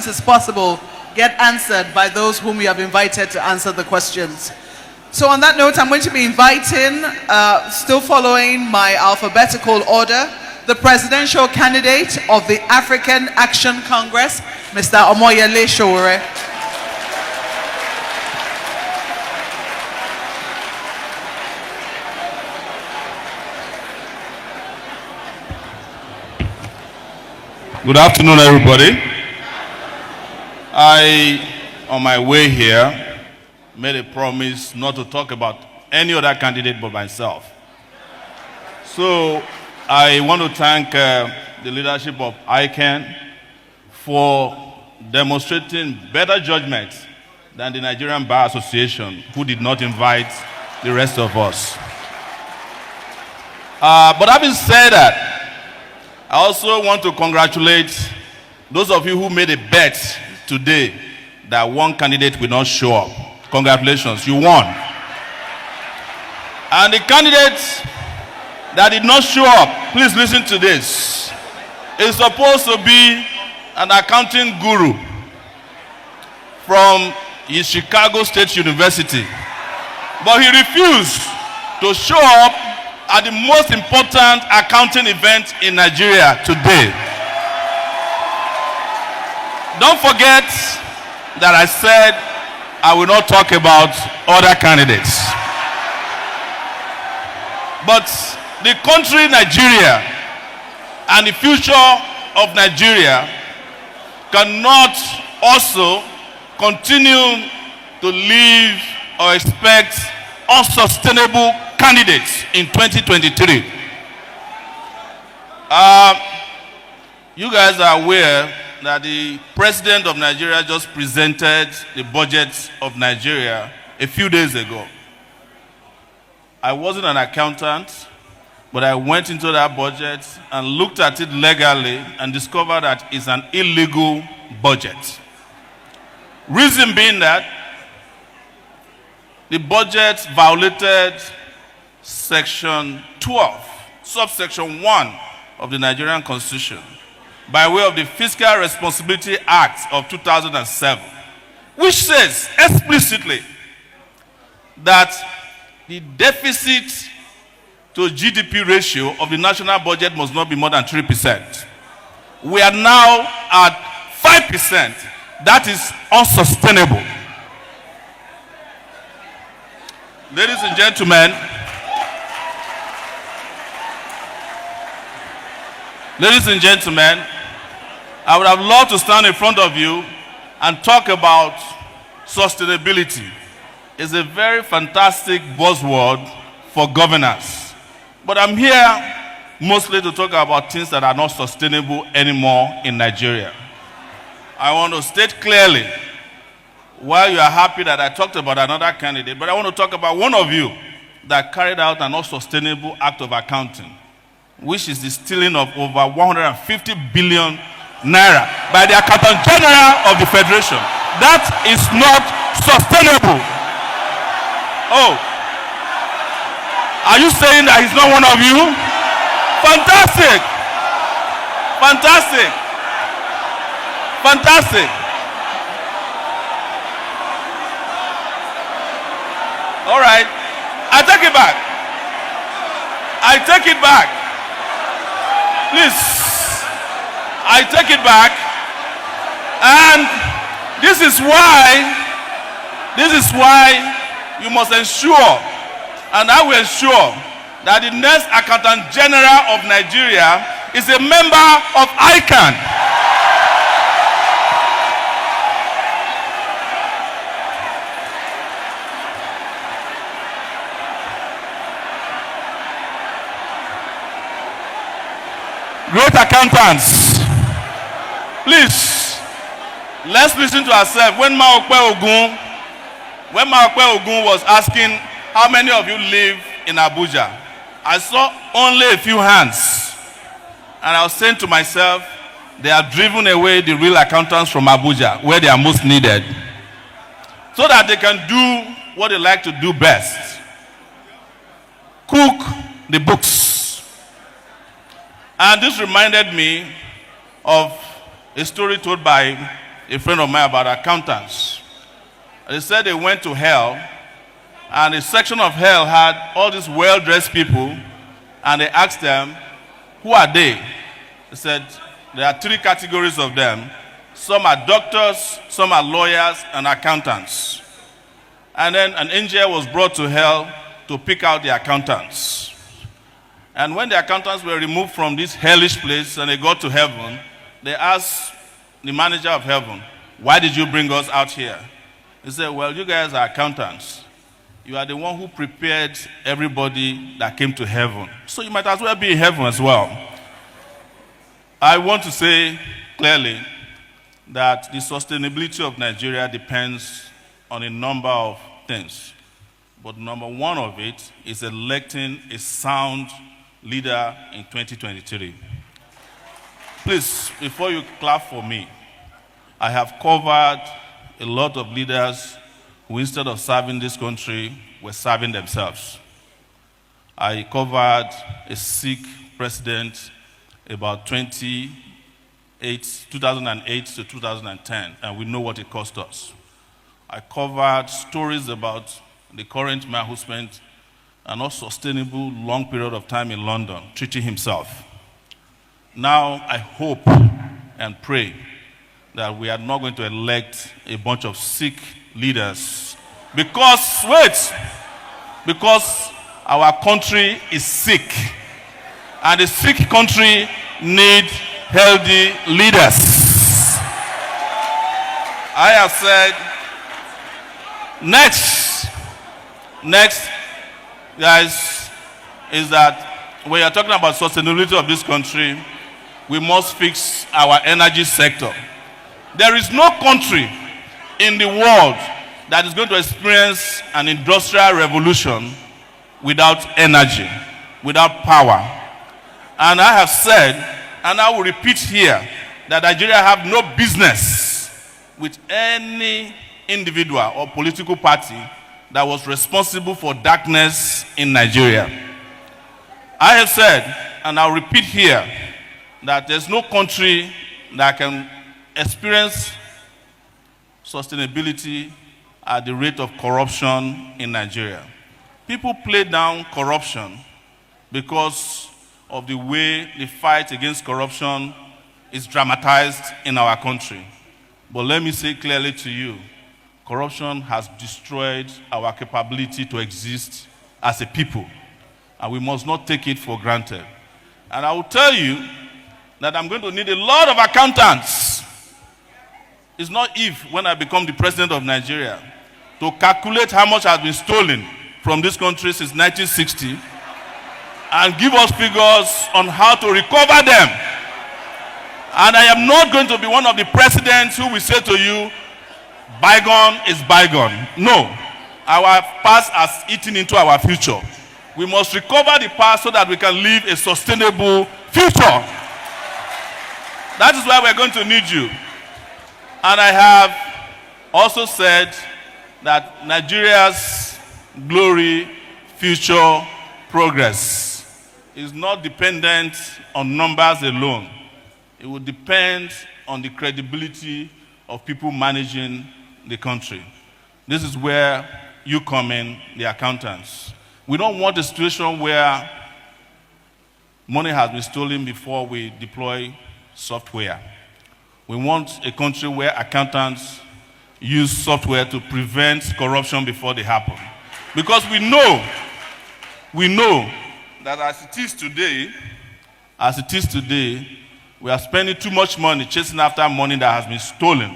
questions as possible get answered by those whom you have invited to answer the questions. So on that note, I'm going to be inviting, still following my alphabetical order, the presidential candidate of the African Action Congress, Mr. Omoyele Sowore. Good afternoon, everybody. On my way here, made a promise not to talk about any other candidate but myself. So I want to thank the leadership of ICAN for demonstrating better judgment than the Nigerian Bar Association, who did not invite the rest of us. But having said that, I also want to congratulate those of you who made a bet today that one candidate will not show up. Congratulations, you won. And the candidate that did not show up, please listen to this, is supposed to be an accounting guru from Chicago State University. But he refused to show up at the most important accounting event in Nigeria today. Don't forget that I said I will not talk about other candidates. But the country Nigeria and the future of Nigeria cannot also continue to live or expect unsustainable candidates in 2023. You guys are aware that the president of Nigeria just presented the budget of Nigeria a few days ago. I wasn't an accountant, but I went into that budget and looked at it legally and discovered that it's an illegal budget. Reason being that the budget violated Section 12, subsection 1 of the Nigerian Constitution, by way of the Fiscal Responsibility Act of 2007, which says explicitly that the deficit to GDP ratio of the national budget must not be more than 3%. We are now at 5%. That is unsustainable. Ladies and gentlemen, I would have loved to stand in front of you and talk about sustainability. It's a very fantastic buzzword for governance. But I'm here mostly to talk about things that are not sustainable anymore in Nigeria. I want to state clearly, while you are happy that I talked about another candidate, but I want to talk about one of you that carried out an unsustainable act of accounting, which is the stealing of over 150 billion naira by the Accountant General of the Federation. That is not sustainable. Oh, are you saying that he's not one of you? Fantastic! Fantastic! Fantastic! All right, I take it back. I take it back. Please, I take it back. And this is why you must ensure, and I will ensure, that the next Accountant General of Nigeria is a member of ICAN. Great accountants, please, let's listen to ourselves. When Maokwe Ogun was asking how many of you live in Abuja, I saw only a few hands. And I was saying to myself, they have driven away the real accountants from Abuja, where they are most needed, so that they can do what they like to do best: cook the books. And this reminded me of a story told by a friend of mine about accountants. They said they went to hell, and a section of hell had all these well-dressed people, and they asked them, who are they? They said, there are three categories of them. Some are doctors, some are lawyers, and accountants. And then an angel was brought to hell to pick out the accountants. And when the accountants were removed from this hellish place and they got to heaven, they asked the manager of heaven, why did you bring us out here? He said, well, you guys are accountants. You are the one who prepared everybody that came to heaven. So you might as well be in heaven as well. I want to say clearly that the sustainability of Nigeria depends on a number of things. But number one of it is electing a sound leader in 2023. Please, before you clap for me, I have covered a lot of leaders who, instead of serving this country, were serving themselves. I covered a Sikh president about 2008 to 2010, and we know what it cost us. I covered stories about the current man who spent an unsustainable long period of time in London treating himself. Now I hope and pray that we are not going to elect a bunch of Sikh leaders because our country is sick, and the sick country needs healthy leaders. I have said, next, guys, is that when you're talking about sustainability of this country, we must fix our energy sector. There is no country in the world that is going to experience an industrial revolution without energy, without power. And I have said, and I will repeat here, that Nigeria have no business with any individual or political party that was responsible for darkness in Nigeria. I have said, and I'll repeat here, that there's no country that can experience sustainability at the rate of corruption in Nigeria. People play down corruption because of the way the fight against corruption is dramatized in our country. But let me say clearly to you, corruption has destroyed our capability to exist as a people, and we must not take it for granted. And I will tell you that I'm going to need a lot of accountants. It's not if, when I become the president of Nigeria, to calculate how much has been stolen from this country since 1960 and give us figures on how to recover them. And I am not going to be one of the presidents who will say to you, bygone is bygone. No, our past has eaten into our future. We must recover the past so that we can live a sustainable future. That is why we're going to need you. And I have also said that Nigeria's glory, future, progress is not dependent on numbers alone. It will depend on the credibility of people managing the country. This is where you come in, the accountants. We don't want a situation where money has been stolen before we deploy software. We want a country where accountants use software to prevent corruption before they happen. Because we know that as it is today, we are spending too much money chasing after money that has been stolen.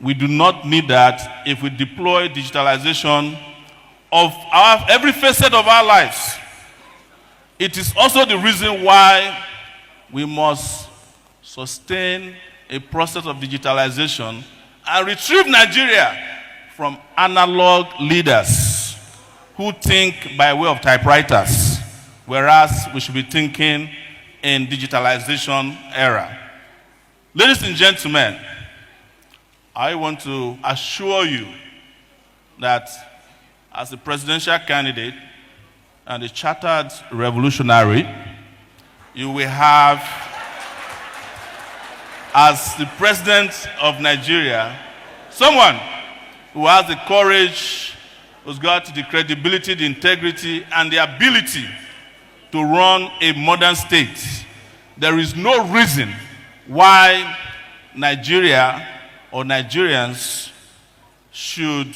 We do not need that if we deploy digitalization of every facet of our lives. It is also the reason why we must sustain a process of digitalization and retrieve Nigeria from analog leaders who think by way of typewriters, whereas we should be thinking in digitalization era. Ladies and gentlemen, I want to assure you that as a presidential candidate and a chartered revolutionary, you will have as the president of Nigeria, someone who has the courage, who's got the credibility, the integrity, and the ability to run a modern state. There is no reason why Nigeria or Nigerians should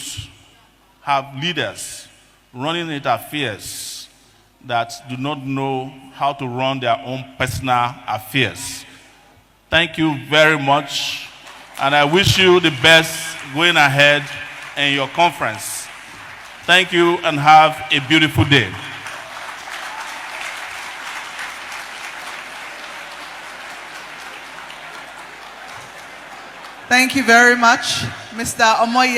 have leaders running its affairs that do not know how to run their own personal affairs. Thank you very much, and I wish you the best going ahead in your conference. Thank you, and have a beautiful day. Thank you very much, Mr. Omoye.